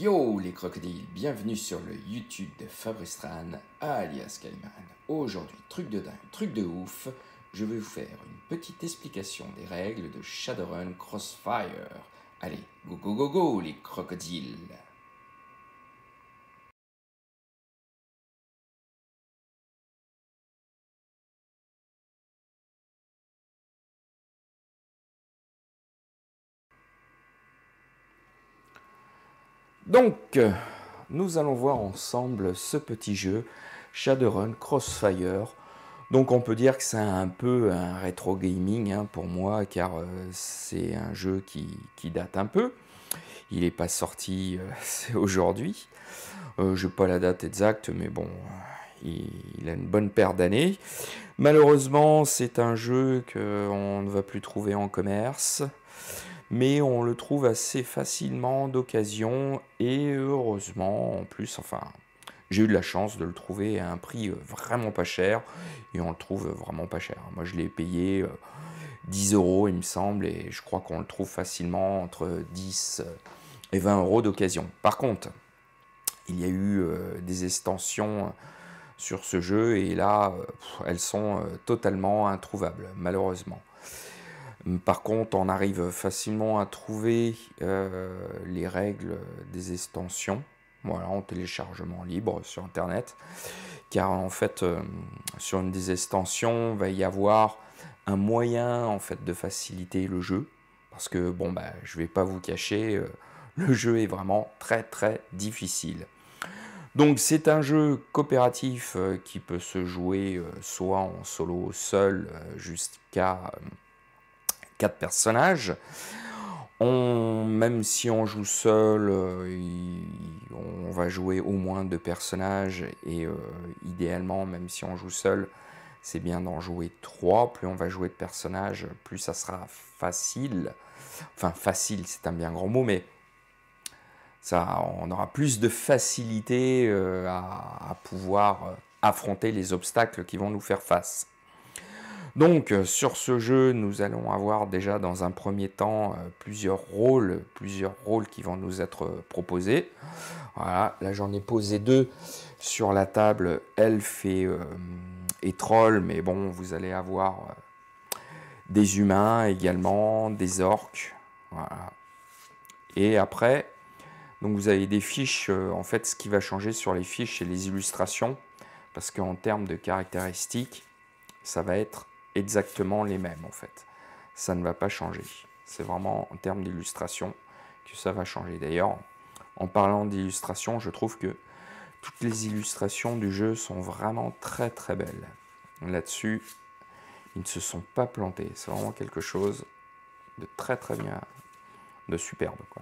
Yo les crocodiles, bienvenue sur le YouTube de Fabrice Tran, alias Cayman. Aujourd'hui, truc de dingue, truc de ouf, je vais vous faire une petite explication des règles de Shadowrun Crossfire. Allez, go go go go les crocodiles. Donc, nous allons voir ensemble ce petit jeu Shadowrun Crossfire. Donc on peut dire que c'est un peu un rétro gaming pour moi, car c'est un jeu qui date un peu. Il n'est pas sorti, c'est aujourd'hui. Je n'ai pas la date exacte, mais bon, il a une bonne paire d'années. Malheureusement, c'est un jeu qu'on ne va plus trouver en commerce, mais on le trouve assez facilement d'occasion, et heureusement, en plus, enfin, j'ai eu de la chance de le trouver à un prix vraiment pas cher, et on le trouve vraiment pas cher. Moi, je l'ai payé 10 euros, il me semble, et je crois qu'on le trouve facilement entre 10 et 20 euros d'occasion. Par contre, il y a eu des extensions sur ce jeu, et là, elles sont totalement introuvables, malheureusement. Par contre, on arrive facilement à trouver les règles des extensions, voilà, en téléchargement libre sur Internet, car en fait, sur une des extensions, il va y avoir un moyen en fait de faciliter le jeu, parce que bon, bah, je vais pas vous cacher, le jeu est vraiment très très difficile. Donc c'est un jeu coopératif qui peut se jouer soit en solo seul jusqu'à 4 personnages. Même si on joue seul, on va jouer au moins 2 personnages, et idéalement, même si on joue seul, c'est bien d'en jouer 3. Plus on va jouer de personnages, plus ça sera facile. Enfin, facile, c'est un bien grand mot, mais ça, on aura plus de facilité à pouvoir affronter les obstacles qui vont nous faire face. Donc sur ce jeu, nous allons avoir déjà dans un premier temps plusieurs rôles qui vont nous être proposés. Voilà, là j'en ai posé 2 sur la table, elfe et troll, mais bon, vous allez avoir des humains également, des orques. Voilà. Et après, donc vous avez des fiches, en fait ce qui va changer sur les fiches, c'est les illustrations, parce qu'en termes de caractéristiques, ça va être exactement les mêmes en fait. Ça ne va pas changer. C'est vraiment en termes d'illustration que ça va changer. D'ailleurs, en parlant d'illustration, je trouve que toutes les illustrations du jeu sont vraiment très très belles. Là-dessus, ils ne se sont pas plantés. C'est vraiment quelque chose de très très bien, de superbe, quoi.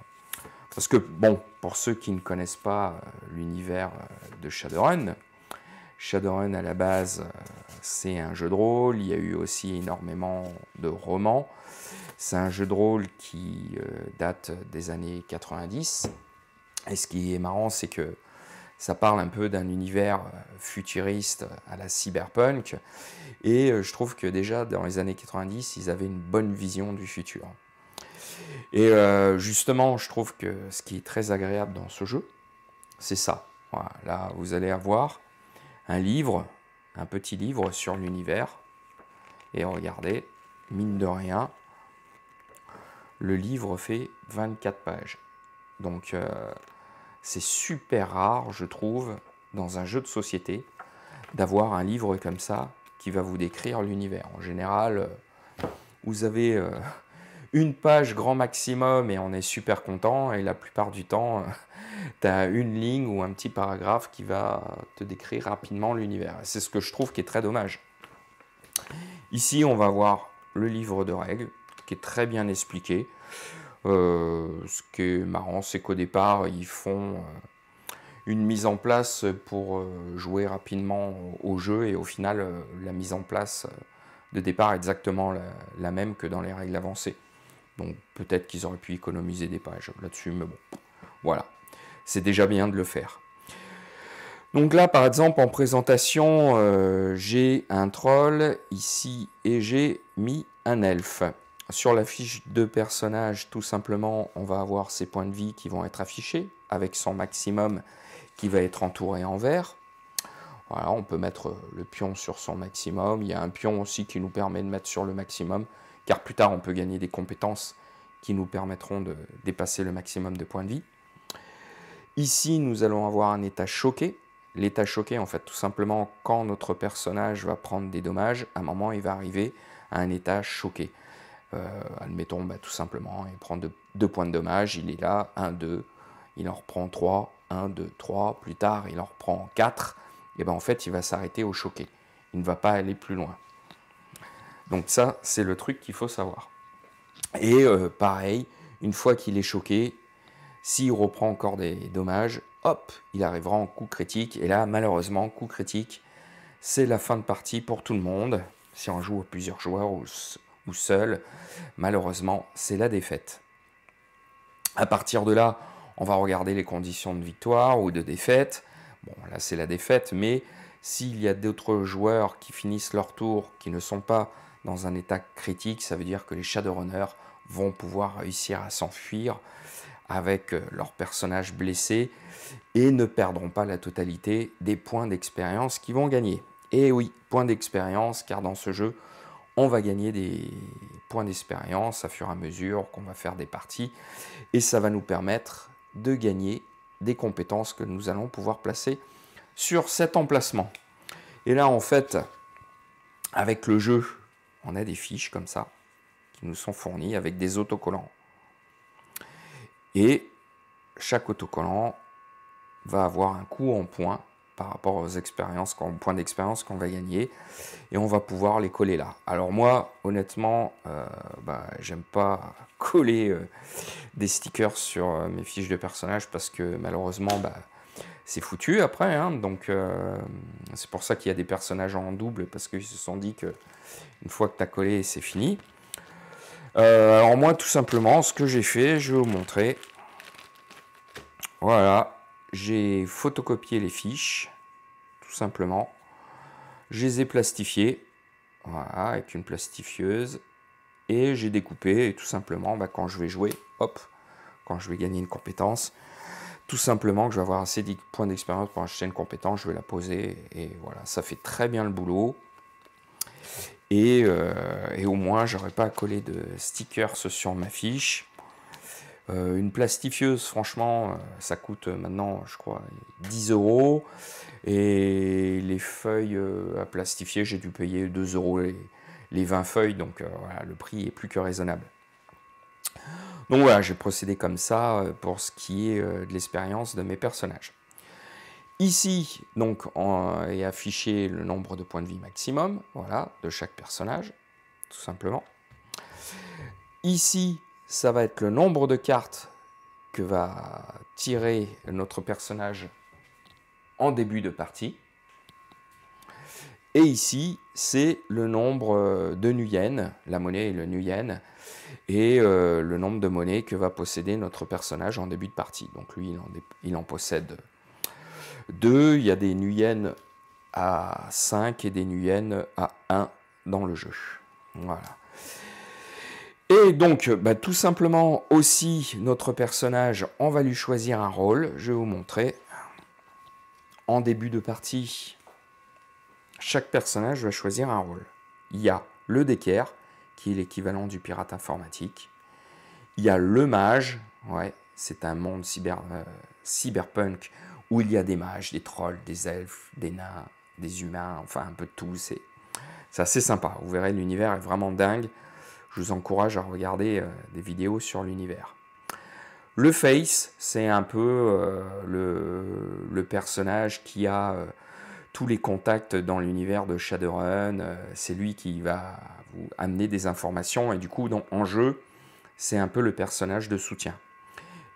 Parce que, bon, pour ceux qui ne connaissent pas l'univers de Shadowrun, Shadowrun à la base, c'est un jeu de rôle. Il y a eu aussi énormément de romans. C'est un jeu de rôle qui date des années 90. Et ce qui est marrant, c'est que ça parle un peu d'un univers futuriste à la cyberpunk. Et je trouve que déjà dans les années 90, ils avaient une bonne vision du futur. Et justement, je trouve que ce qui est très agréable dans ce jeu, c'est ça. Voilà, là, vous allez avoir un livre, un petit livre sur l'univers. Et regardez, mine de rien, le livre fait 24 pages. Donc c'est super rare, je trouve, dans un jeu de société, d'avoir un livre comme ça qui va vous décrire l'univers. En général, vous avez une page grand maximum et on est super content, et la plupart du temps, tu as une ligne ou un petit paragraphe qui va te décrire rapidement l'univers. C'est ce que je trouve qui est très dommage. Ici, on va voir le livre de règles, qui est très bien expliqué. Ce qui est marrant, c'est qu'au départ, ils font une mise en place pour jouer rapidement au jeu, et au final, la mise en place de départ est exactement la même que dans les règles avancées. Donc peut-être qu'ils auraient pu économiser des pages là-dessus, mais bon, voilà. C'est déjà bien de le faire. Donc là, par exemple, en présentation, j'ai un troll ici, et j'ai mis un elfe. sur la fiche de personnage, tout simplement, on va avoir ses points de vie qui vont être affichés, avec son maximum qui va être entouré en vert. Voilà, on peut mettre le pion sur son maximum. Il y a un pion aussi qui nous permet de mettre sur le maximum, car plus tard, on peut gagner des compétences qui nous permettront de dépasser le maximum de points de vie. Ici, nous allons avoir un état choqué. L'état choqué, en fait, tout simplement, quand notre personnage va prendre des dommages, à un moment, il va arriver à un état choqué. Admettons, tout simplement, il prend 2 points de dommage, il est là, 1, 2, il en reprend 3, 1, 2, 3, plus tard, il en reprend 4, et en fait, il va s'arrêter au choqué. Il ne va pas aller plus loin. Donc ça, c'est le truc qu'il faut savoir. Et pareil, une fois qu'il est choqué, s'il reprend encore des dommages, hop, il arrivera en coup critique. Et là, malheureusement, coup critique, c'est la fin de partie pour tout le monde. Si on joue à plusieurs joueurs ou seul, malheureusement, c'est la défaite. À partir de là, on va regarder les conditions de victoire ou de défaite. Bon, là, c'est la défaite, mais s'il y a d'autres joueurs qui finissent leur tour, qui ne sont pas dans un état critique, ça veut dire que les Shadowrunners vont pouvoir réussir à s'enfuir avec leur personnage blessé et ne perdront pas la totalité des points d'expérience qu'ils vont gagner. Et oui, points d'expérience, car dans ce jeu, on va gagner des points d'expérience à fur et à mesure qu'on va faire des parties, et ça va nous permettre de gagner des compétences que nous allons pouvoir placer sur cet emplacement. Et là, en fait, avec le jeu, on a des fiches comme ça, qui nous sont fournies avec des autocollants. Et chaque autocollant va avoir un coût en points par rapport aux expériences, aux points d'expérience qu'on va gagner, et on va pouvoir les coller là. Alors moi, honnêtement, j'aime pas coller des stickers sur mes fiches de personnages parce que malheureusement, c'est foutu après, hein. Donc c'est pour ça qu'il y a des personnages en double, parce qu'ils se sont dit que une fois que tu as collé, c'est fini. Alors moi, tout simplement, ce que j'ai fait, je vais vous montrer. Voilà, j'ai photocopié les fiches, tout simplement. Je les ai plastifiées, voilà, avec une plastifieuse. Et j'ai découpé, et tout simplement, quand je vais jouer, hop, quand je vais gagner une compétence, tout simplement que je vais avoir assez de points d'expérience pour acheter une compétence, je vais la poser, et voilà, ça fait très bien le boulot. Et au moins, j'aurais pas à coller de stickers sur ma fiche. Une plastifieuse, franchement, ça coûte maintenant, je crois, 10 €. Et les feuilles à plastifier, j'ai dû payer 2 € les 20 feuilles. Donc voilà, le prix est plus que raisonnable. Donc voilà, j'ai procédé comme ça pour ce qui est de l'expérience de mes personnages. Ici, donc, est affiché le nombre de points de vie maximum, voilà, de chaque personnage, tout simplement. Ici, ça va être le nombre de cartes que va tirer notre personnage en début de partie. Et ici, c'est le nombre de nuyen, la monnaie est le nuyen, et le nombre de monnaies que va posséder notre personnage en début de partie. Donc lui, il en possède 2. Il y a des nuyen à 5 et des nuyen à 1 dans le jeu. Voilà. Et donc, tout simplement aussi, notre personnage, on va lui choisir un rôle. Je vais vous montrer. En début de partie, chaque personnage va choisir un rôle. Il y a le Decker, qui est l'équivalent du pirate informatique. Il y a le mage, ouais, c'est un monde cyberpunk où il y a des mages, des trolls, des elfes, des nains, des humains, enfin un peu de tout. C'est assez sympa. Vous verrez, l'univers est vraiment dingue. Je vous encourage à regarder des vidéos sur l'univers. Le Face, c'est un peu le personnage qui a tous les contacts dans l'univers de Shadowrun. C'est lui qui va vous amener des informations et du coup, en jeu, c'est un peu le personnage de soutien.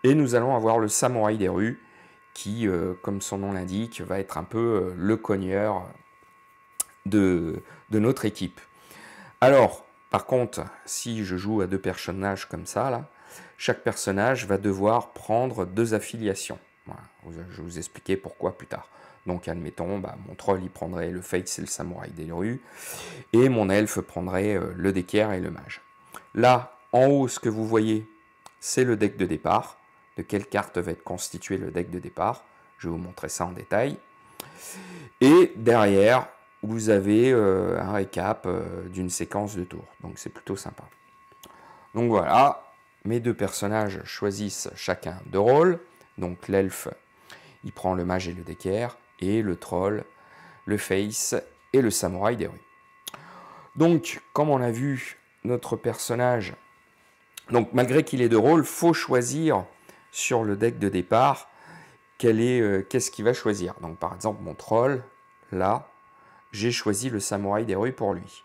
Et nous allons avoir le Samouraï des rues qui, comme son nom l'indique, va être un peu le cogneur de notre équipe. Alors, par contre, si je joue à 2 personnages comme ça, là, chaque personnage va devoir prendre 2 affiliations. Voilà, je vais vous expliquer pourquoi plus tard. Donc, admettons, mon troll, il prendrait le Fate, c'est le Samouraï des rues, et mon elfe prendrait le Decker et le mage. Là, en haut, ce que vous voyez, c'est le deck de départ. De quelle carte va être constitué le deck de départ? Je vais vous montrer ça en détail. Et derrière, vous avez un récap d'une séquence de tours. Donc c'est plutôt sympa. Donc voilà, mes deux personnages choisissent chacun deux rôles. Donc l'elfe, il prend le mage et le d'équerre, et le troll, le face et le samouraï des rues. Donc, comme on a vu, notre personnage, donc malgré qu'il ait deux rôles, il faut choisir sur le deck de départ qu'est-ce qu'il va choisir. Donc par exemple, mon troll, là, j'ai choisi le samouraï des rues pour lui.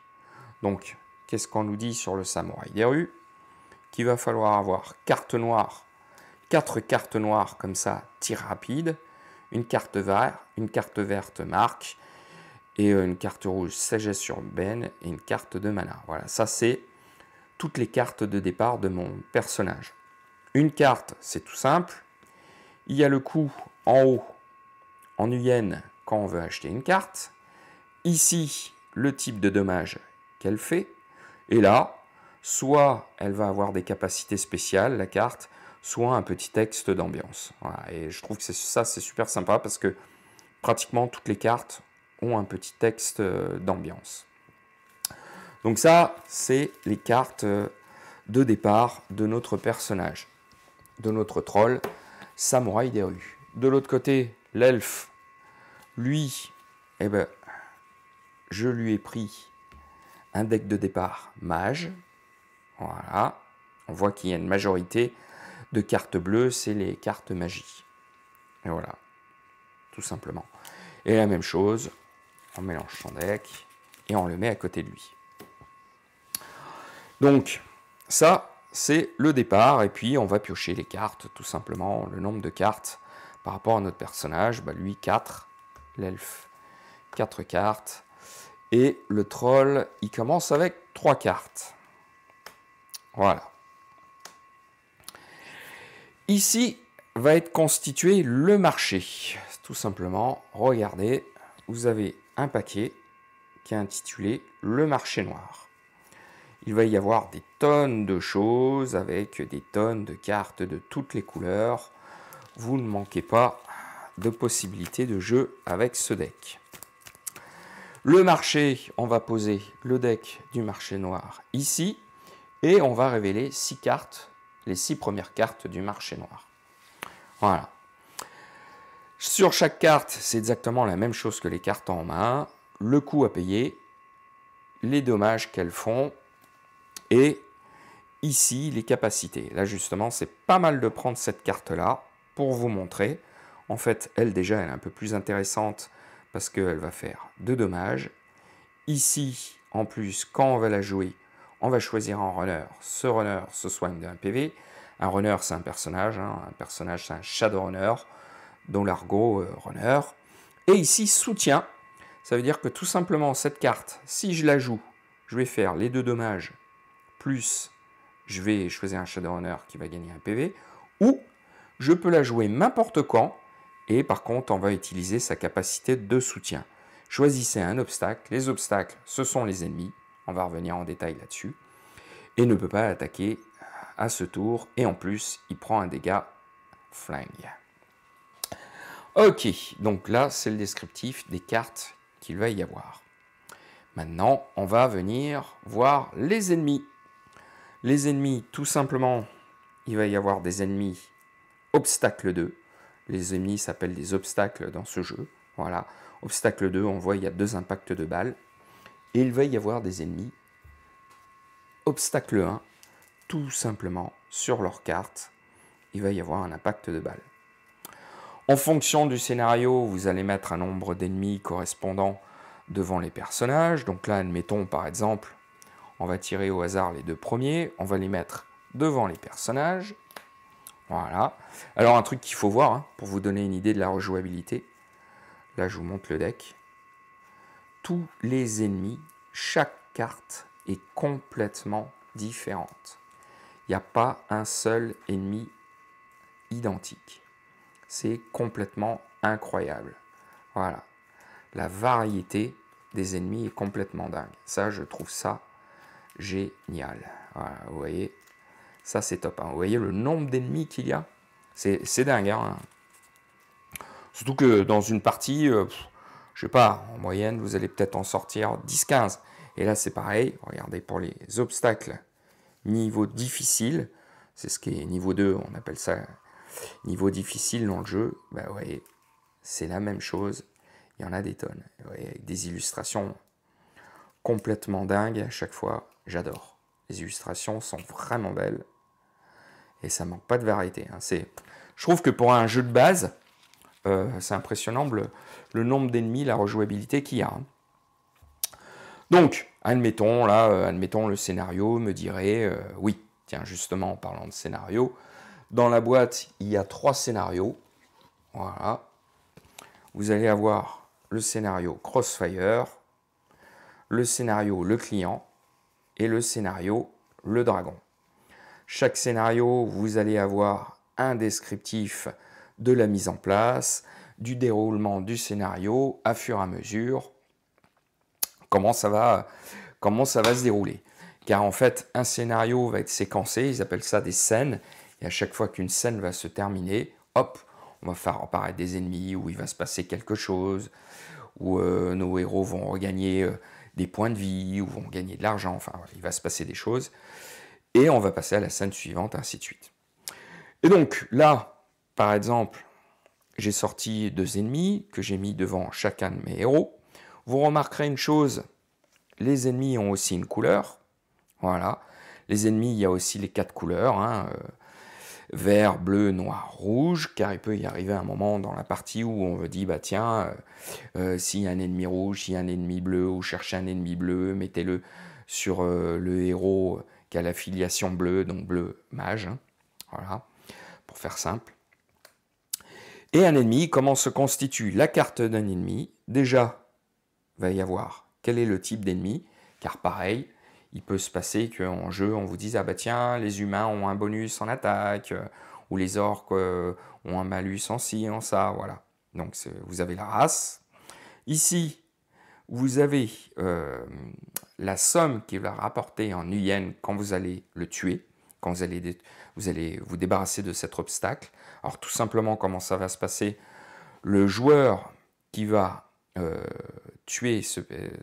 Donc, qu'est-ce qu'on nous dit sur le samouraï des rues? Qu'il va falloir avoir carte noire, 4 cartes noires comme ça, tir rapide, une carte verte marque, et une carte rouge sagesse urbaine, et une carte de mana. Voilà, ça c'est toutes les cartes de départ de mon personnage. Une carte, c'est tout simple. Il y a le coût en haut, en yen, quand on veut acheter une carte. Ici, le type de dommage qu'elle fait. Et là, soit elle va avoir des capacités spéciales, la carte, soit un petit texte d'ambiance. Voilà. Et je trouve que ça, c'est super sympa parce que pratiquement toutes les cartes ont un petit texte d'ambiance. Donc ça, c'est les cartes de départ de notre personnage, de notre troll, samouraï des rues. De l'autre côté, l'elfe, lui, eh ben, je lui ai pris un deck de départ mage. Voilà. On voit qu'il y a une majorité de cartes bleues, c'est les cartes magie. Et voilà, tout simplement. Et la même chose, on mélange son deck et on le met à côté de lui. Donc, ça, c'est le départ. Et puis, on va piocher les cartes, tout simplement, le nombre de cartes par rapport à notre personnage. Bah, lui, 4. L'elfe, 4 cartes. Et le troll, il commence avec 3 cartes. Voilà. Ici va être constitué le marché. Tout simplement, regardez, vous avez un paquet qui est intitulé le marché noir. Il va y avoir des tonnes de choses avec des tonnes de cartes de toutes les couleurs. Vous ne manquez pas de possibilités de jeu avec ce deck. Le marché, on va poser le deck du marché noir ici et on va révéler 6 cartes, les 6 premières cartes du marché noir. Voilà. Sur chaque carte, c'est exactement la même chose que les cartes en main. Le coût à payer, les dommages qu'elles font et ici les capacités. Là justement, c'est pas mal de prendre cette carte-là pour vous montrer. En fait, elle déjà, elle est un peu plus intéressante parce qu'elle va faire 2 dommages. Ici, en plus, quand on va la jouer, on va choisir un runner. Ce runner se soigne d'un PV. Un runner, c'est un personnage. Un personnage, c'est un shadowrunner, dont l'argot runner. Et ici, soutien. Ça veut dire que tout simplement, cette carte, si je la joue, je vais faire les 2 dommages, plus je vais choisir un shadowrunner qui va gagner un PV, ou je peux la jouer n'importe quand, et par contre, on va utiliser sa capacité de soutien. Choisissez un obstacle. Les obstacles, ce sont les ennemis. On va revenir en détail là-dessus. Et ne peut pas attaquer à ce tour. Et en plus, il prend un dégât flingue. Ok, donc là, c'est le descriptif des cartes qu'il va y avoir. Maintenant, on va venir voir les ennemis. Les ennemis, tout simplement, il va y avoir des ennemis obstacle 2. Les ennemis s'appellent des obstacles dans ce jeu. Voilà. Obstacle 2, on voit il y a 2 impacts de balles. Et il va y avoir des ennemis obstacle 1, tout simplement, sur leur carte, il va y avoir un impact de balles. En fonction du scénario, vous allez mettre un nombre d'ennemis correspondant devant les personnages. Donc là, admettons par exemple, on va tirer au hasard les 2 premiers, on va les mettre devant les personnages. Voilà. Alors un truc qu'il faut voir, pour vous donner une idée de la rejouabilité. Là, je vous montre le deck. Tous les ennemis, chaque carte est complètement différente. Il n'y a pas un seul ennemi identique. C'est complètement incroyable. Voilà. La variété des ennemis est complètement dingue. Ça, je trouve ça génial. Voilà, vous voyez, ça c'est top. Hein. Vous voyez le nombre d'ennemis qu'il y a, c'est dingue. Hein. Surtout que dans une partie, je sais pas, en moyenne, vous allez peut-être en sortir 10-15. Et là, c'est pareil. Regardez, pour les obstacles niveau difficile, c'est ce qui est niveau 2, on appelle ça niveau difficile dans le jeu. Bah, vous voyez, c'est la même chose. Il y en a des tonnes. Vous voyez, avec des illustrations complètement dingues à chaque fois. J'adore. Les illustrations sont vraiment belles. Et ça manque pas de variété. Hein. Je trouve que pour un jeu de base, c'est impressionnant le nombre d'ennemis, la rejouabilité qu'il y a. Hein. Donc, admettons, le scénario me dirait, oui, tiens, justement, en parlant de scénario, dans la boîte, il y a 3 scénarios. Voilà. Vous allez avoir le scénario Crossfire, le scénario Le Client et le scénario Le Dragon. Chaque scénario, vous allez avoir un descriptif de la mise en place, du déroulement du scénario à fur et à mesure, comment ça va se dérouler. Car en fait, un scénario va être séquencé, ils appellent ça des scènes, et à chaque fois qu'une scène va se terminer, hop, on va faire apparaître des ennemis, où il va se passer quelque chose, où nos héros vont regagner des points de vie, ou vont gagner de l'argent, enfin, il va se passer des choses, et on va passer à la scène suivante, ainsi de suite. Et donc, là, par exemple, j'ai sorti 2 ennemis, que j'ai mis devant chacun de mes héros. Vous remarquerez une chose, les ennemis ont aussi une couleur. Voilà. Les ennemis, il y a aussi les 4 couleurs. Hein, vert, bleu, noir, rouge. Car il peut y arriver un moment dans la partie où on me dit, bah tiens, s'il y a un ennemi rouge, s'il y a un ennemi bleu, ou cherchez un ennemi bleu, mettez-le sur le héros qui a l'affiliation bleue, donc bleu mage. Hein, voilà, pour faire simple. Et un ennemi, comment se constitue la carte d'un ennemi? Déjà, il va y avoir quel est le type d'ennemi, car pareil, il peut se passer qu'en jeu, on vous dise, ah bah tiens, les humains ont un bonus en attaque, ou les orques ont un malus en ci, en ça, voilà. Donc vous avez la race. Ici, vous avez la somme qui va rapporter en Nuyen quand vous allez le tuer, quand vous allez vous débarrasser de cet obstacle. Alors tout simplement, comment ça va se passer? Le joueur qui va tuer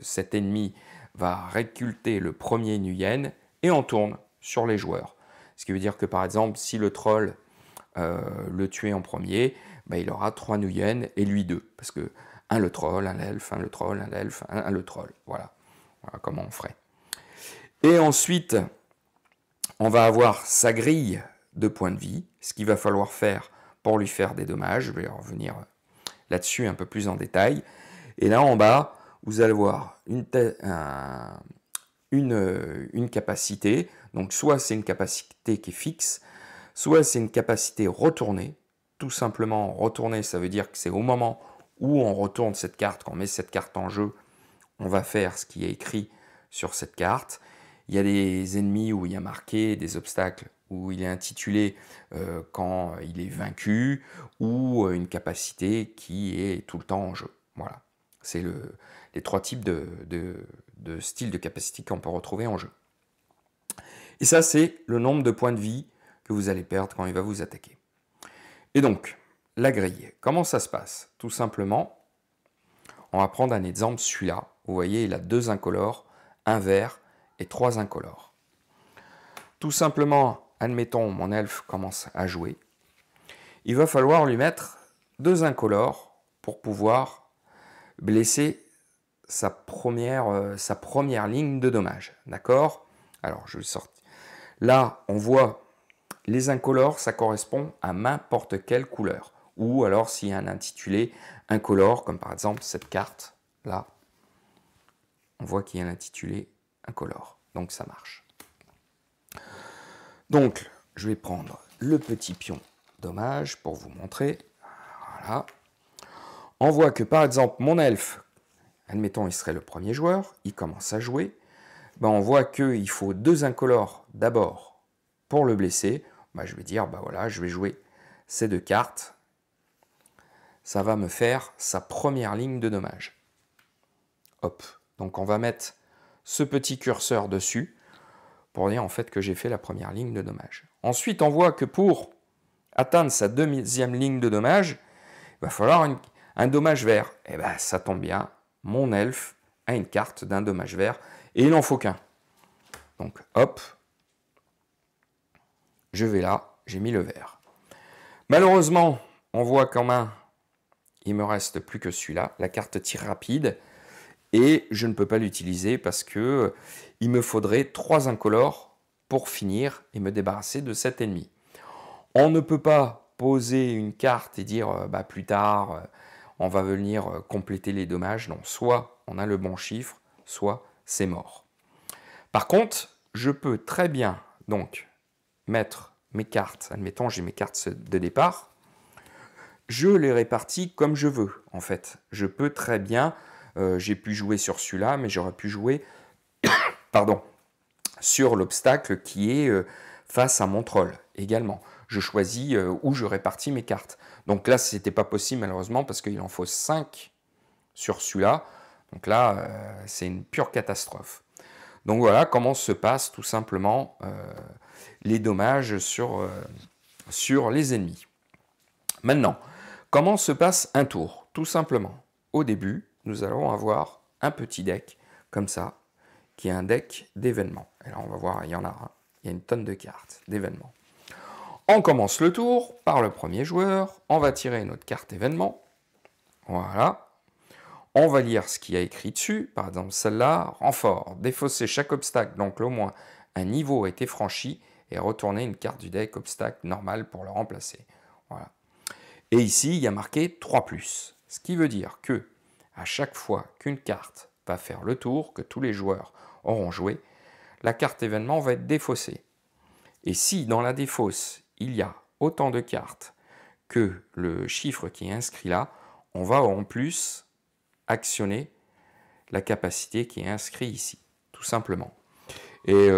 cet ennemi va récolter le premier Nuyen et on tourne sur les joueurs. Ce qui veut dire que par exemple, si le troll le tuait en premier, bah, il aura 3 Nuyen et lui 2. Parce que un le troll, un l'elfe, un le troll, un l'elfe, un le troll. Voilà. Voilà comment on ferait. Et ensuite, on va avoir sa grille de points de vie, ce qu'il va falloir faire pour lui faire des dommages. Je vais revenir là-dessus un peu plus en détail. Et là en bas, vous allez voir une capacité. Donc soit c'est une capacité qui est fixe, soit c'est une capacité retournée. Tout simplement retourner, ça veut dire que c'est au moment où on retourne cette carte, quand on met cette carte en jeu, on va faire ce qui est écrit sur cette carte. Il y a des ennemis où il y a marqué des obstacles, où il est intitulé quand il est vaincu, ou une capacité qui est tout le temps en jeu. Voilà. C'est les 3 types de styles de capacité qu'on peut retrouver en jeu. Et ça, c'est le nombre de points de vie que vous allez perdre quand il va vous attaquer. Et donc, la grille, comment ça se passe? Tout simplement, on va prendre un exemple, celui-là. Vous voyez, il a 2 incolores, un vert et 3 incolores. Tout simplement, admettons, mon elfe commence à jouer. Il va falloir lui mettre 2 incolores pour pouvoir blesser sa première ligne de dommage. D'accord? Alors, je vais sortir. Là, on voit les incolores, ça correspond à n'importe quelle couleur. Ou alors, s'il y a un intitulé incolore, comme par exemple cette carte, là, on voit qu'il y a l'intitulé incolore. Donc, ça marche. Donc, je vais prendre le petit pion dommage pour vous montrer. Voilà. On voit que, par exemple, mon elfe, admettons, il serait le premier joueur, il commence à jouer. Ben, on voit qu'il faut 2 incolores d'abord pour le blesser. Ben, je vais dire, ben voilà, je vais jouer ces 2 cartes. Ça va me faire sa première ligne de dommage. Hop. Donc on va mettre ce petit curseur dessus. pour dire en fait que j'ai fait la première ligne de dommage. Ensuite, on voit que pour atteindre sa deuxième ligne de dommage, il va falloir un dommage vert. Et bien, ça tombe bien, mon elfe a une carte d'un dommage vert et il n'en faut qu'un. Donc, hop, je vais là, j'ai mis le vert. Malheureusement, on voit qu'en main, il me reste plus que celui-là, la carte tir rapide, et je ne peux pas l'utiliser parce que il me faudrait 3 incolores pour finir et me débarrasser de cet ennemi. On ne peut pas poser une carte et dire bah, plus tard, on va venir compléter les dommages. Non, soit on a le bon chiffre, soit c'est mort. Par contre, je peux très bien donc mettre mes cartes, admettons j'ai mes cartes de départ, je les répartis comme je veux en fait. Je peux très bien, j'ai pu jouer sur celui-là, mais j'aurais pu jouer pardon, sur l'obstacle qui est face à mon troll également. Je choisis où je répartis mes cartes. Donc là, ce n'était pas possible malheureusement parce qu'il en faut 5 sur celui-là. Donc là, c'est une pure catastrophe. Donc voilà comment se passent tout simplement les dommages sur les ennemis. Maintenant, comment se passe un tour? Tout simplement, au début, nous allons avoir un petit deck comme ça, qui est un deck d'événements. Et là, on va voir, il y en a un. Il y a une tonne de cartes d'événements. On commence le tour par le premier joueur. On va tirer notre carte événement. Voilà. On va lire ce qu'il y a écrit dessus. Par exemple, celle-là, renfort, défausser chaque obstacle, donc au moins un niveau a été franchi, et retourner une carte du deck obstacle normal pour le remplacer. Voilà. Et ici, il y a marqué 3+. Ce qui veut dire que à chaque fois qu'une carte va faire le tour, que tous les joueurs auront joué, la carte événement va être défaussée. Et si dans la défausse, il y a autant de cartes que le chiffre qui est inscrit là, on va en plus actionner la capacité qui est inscrite ici, tout simplement. Et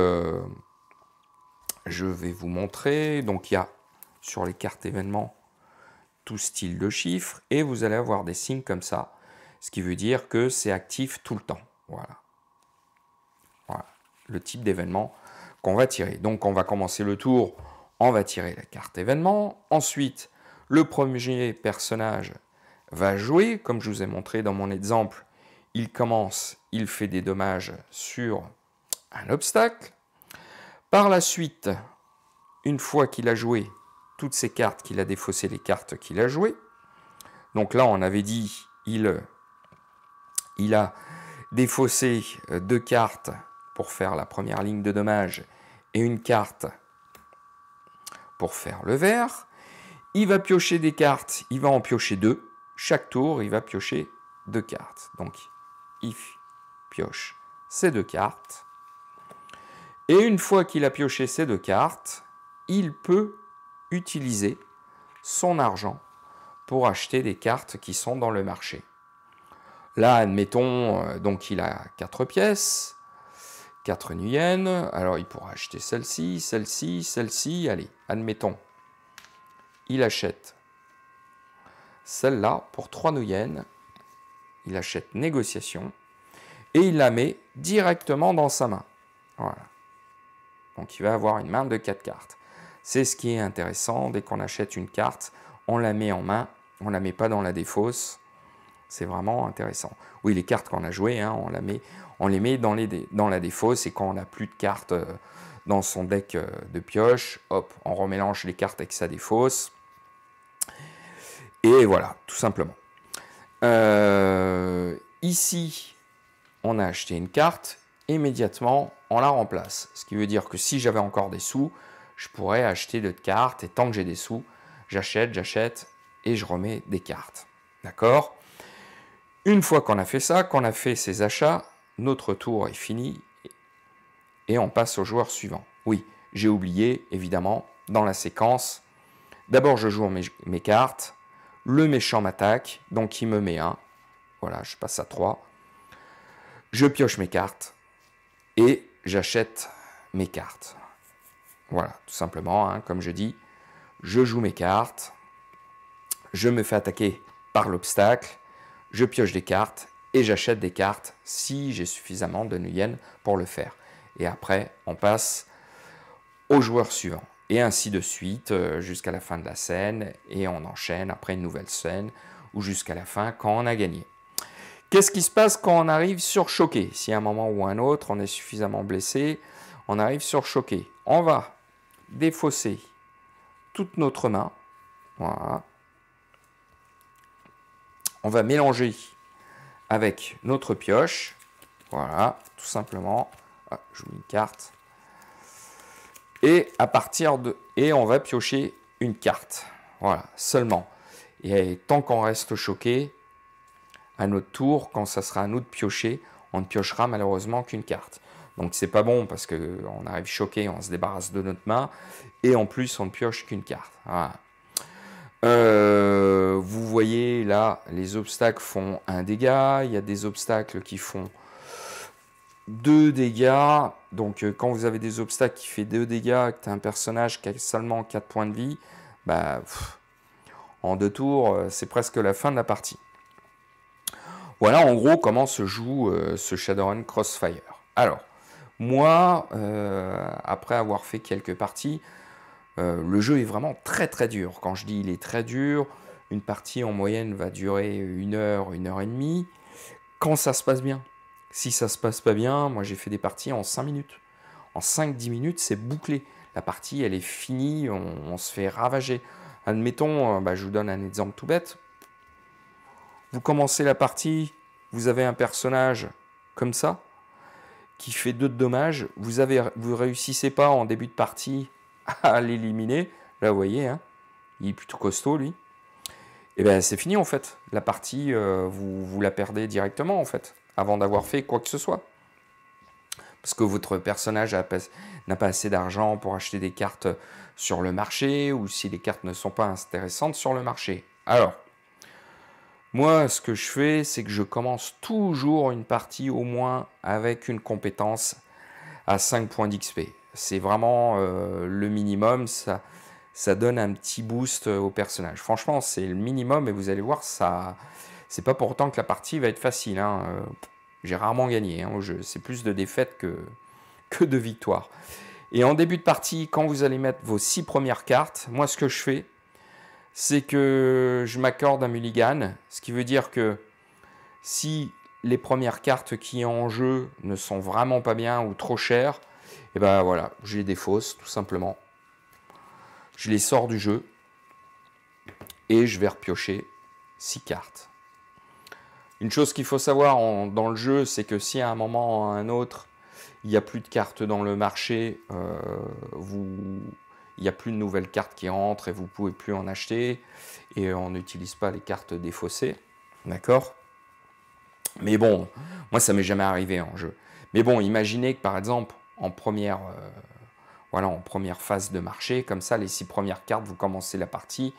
je vais vous montrer, donc il y a sur les cartes événements tout style de chiffres, et vous allez avoir des signes comme ça, ce qui veut dire que c'est actif tout le temps. Voilà. Voilà le type d'événement qu'on va tirer. Donc on va commencer le tour, on va tirer la carte événement. Ensuite, le premier personnage va jouer, comme je vous ai montré dans mon exemple. Il commence, il fait des dommages sur un obstacle. Par la suite, une fois qu'il a joué toutes ces cartes, qu'il a défaussé les cartes qu'il a jouées, donc là on avait dit, il a défaussé 2 cartes pour faire la première ligne de dommage et une carte pour faire le vert. Il va piocher des cartes, il va en piocher 2. Chaque tour, il va piocher 2 cartes. Donc, il pioche ces 2 cartes. Et une fois qu'il a pioché ces 2 cartes, il peut utiliser son argent pour acheter des cartes qui sont dans le marché. Là, admettons, donc il a 4 pièces, 4 nuyennes. Alors, il pourra acheter celle-ci, celle-ci, celle-ci. Allez, admettons, il achète celle-là pour 3 nuyennes. Il achète négociation et il la met directement dans sa main. Voilà. Donc, il va avoir une main de 4 cartes. C'est ce qui est intéressant. Dès qu'on achète une carte, on la met en main. On ne la met pas dans la défausse. C'est vraiment intéressant. Oui, les cartes qu'on a jouées, hein, on les met dans la défausse, et quand on n'a plus de cartes dans son deck de pioche, hop, on remélange les cartes avec sa défausse. Et voilà, tout simplement. Ici, on a acheté une carte, immédiatement, on la remplace. Ce qui veut dire que si j'avais encore des sous, je pourrais acheter d'autres cartes, et tant que j'ai des sous, j'achète, et je remets des cartes. D'accord ? Une fois qu'on a fait ça, qu'on a fait ces achats, notre tour est fini et on passe au joueur suivant. Oui, j'ai oublié, évidemment, dans la séquence, d'abord je joue mes cartes, le méchant m'attaque, donc il me met 1. Voilà, je passe à 3. Je pioche mes cartes et j'achète mes cartes. Voilà, tout simplement, hein, comme je dis, je joue mes cartes, je me fais attaquer par l'obstacle, je pioche des cartes et j'achète des cartes si j'ai suffisamment de nuyennes pour le faire. Et après, on passe au joueur suivant. Et ainsi de suite jusqu'à la fin de la scène. Et on enchaîne après une nouvelle scène ou jusqu'à la fin quand on a gagné. Qu'est-ce qui se passe quand on arrive surchoqué? Si à un moment ou un autre on est suffisamment blessé, on arrive surchoqué. On va défausser toute notre main. Voilà. On va mélanger avec notre pioche. Voilà, tout simplement. Ah, je vous mets une carte. Et à partir de... Et on va piocher une carte. Voilà, seulement. Et tant qu'on reste choqué, à notre tour, quand ça sera à nous de piocher, on ne piochera malheureusement qu'une carte. Donc c'est pas bon parce qu'on arrive choqué, on se débarrasse de notre main. Et en plus, on ne pioche qu'une carte. Voilà. Vous voyez là, les obstacles font 1 dégât. Il y a des obstacles qui font 2 dégâts. Donc quand vous avez des obstacles qui font 2 dégâts, que tu as un personnage qui a seulement 4 points de vie, bah, en 2 tours, c'est presque la fin de la partie. Voilà en gros comment se joue ce Shadowrun Crossfire. Alors, moi, après avoir fait quelques parties, le jeu est vraiment très très dur. Quand je dis il est très dur, une partie en moyenne va durer 1 heure, 1 heure et demie, quand ça se passe bien. Si ça se passe pas bien, moi j'ai fait des parties en 5 minutes. En 5-10 minutes, c'est bouclé. La partie, elle est finie, on se fait ravager. Admettons, je vous donne un exemple tout bête. Vous commencez la partie, vous avez un personnage comme ça, qui fait 2 de dommages. Vous réussissez pas en début de partie à l'éliminer. Là, vous voyez, hein, il est plutôt costaud, lui. Et bien, c'est fini, en fait. La partie, vous la perdez directement, en fait, avant d'avoir fait quoi que ce soit. Parce que votre personnage n'a pas assez d'argent pour acheter des cartes sur le marché, ou si les cartes ne sont pas intéressantes sur le marché. Alors, moi, ce que je fais, c'est que je commence toujours une partie au moins avec une compétence à 5 points d'XP. C'est vraiment le minimum, ça donne un petit boost au personnage. Franchement, c'est le minimum et vous allez voir, c'est pas pour autant que la partie va être facile. Hein. J'ai rarement gagné au jeu. C'est plus de défaites que de victoires. Et en début de partie, quand vous allez mettre vos 6 premières cartes, moi ce que je fais, c'est que je m'accorde un mulligan. Ce qui veut dire que si les premières cartes qui sont en jeu ne sont vraiment pas bien ou trop chères, et ben voilà, je les défausse tout simplement. Je les sors du jeu et je vais repiocher 6 cartes. Une chose qu'il faut savoir dans le jeu, c'est que si à un moment ou à un autre, il n'y a plus de cartes dans le marché, il n'y a plus de nouvelles cartes qui rentrent et vous ne pouvez plus en acheter. Et on n'utilise pas les cartes défaussées. D'accord? Mais bon, moi ça m'est jamais arrivé en jeu. Mais bon, imaginez que par exemple, en première phase de marché, comme ça, les 6 premières cartes, vous commencez la partie.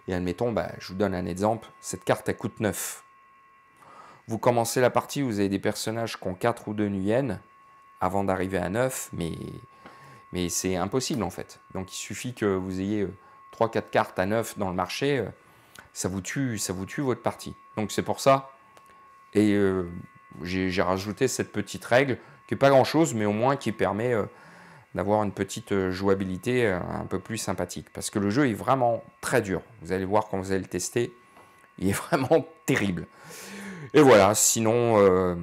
Et admettons, je vous donne un exemple, cette carte elle coûte 9. Vous commencez la partie, vous avez des personnages qui ont 4 ou 2 Nuyen avant d'arriver à 9, mais c'est impossible en fait. Donc il suffit que vous ayez 3-4 cartes à 9 dans le marché, ça vous tue votre partie. Donc c'est pour ça, et j'ai rajouté cette petite règle, qui n'est pas grand chose, mais au moins qui permet d'avoir une petite jouabilité un peu plus sympathique. Parce que le jeu est vraiment très dur. Vous allez voir quand vous allez le tester, il est vraiment terrible. Et voilà, sinon...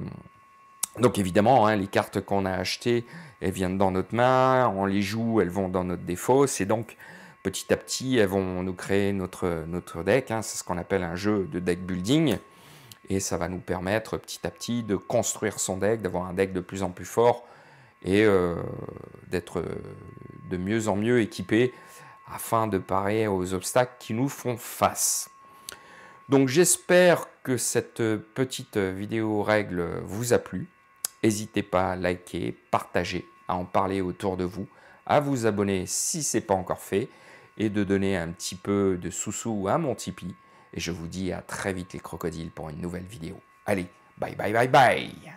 donc évidemment, hein, les cartes qu'on a achetées, elles viennent dans notre main, on les joue, elles vont dans notre défausse, et donc petit à petit, elles vont nous créer notre deck. Hein, c'est ce qu'on appelle un jeu de deck building, et ça va nous permettre petit à petit de construire son deck, d'avoir un deck de plus en plus fort, et d'être de mieux en mieux équipé, afin de parer aux obstacles qui nous font face. Donc j'espère que cette petite vidéo règle vous a plu. N'hésitez pas à liker, partager, à en parler autour de vous, à vous abonner si ce n'est pas encore fait, et de donner un petit peu de sous-sous à mon Tipeee. Et je vous dis à très vite les crocodiles pour une nouvelle vidéo. Allez, bye bye bye bye!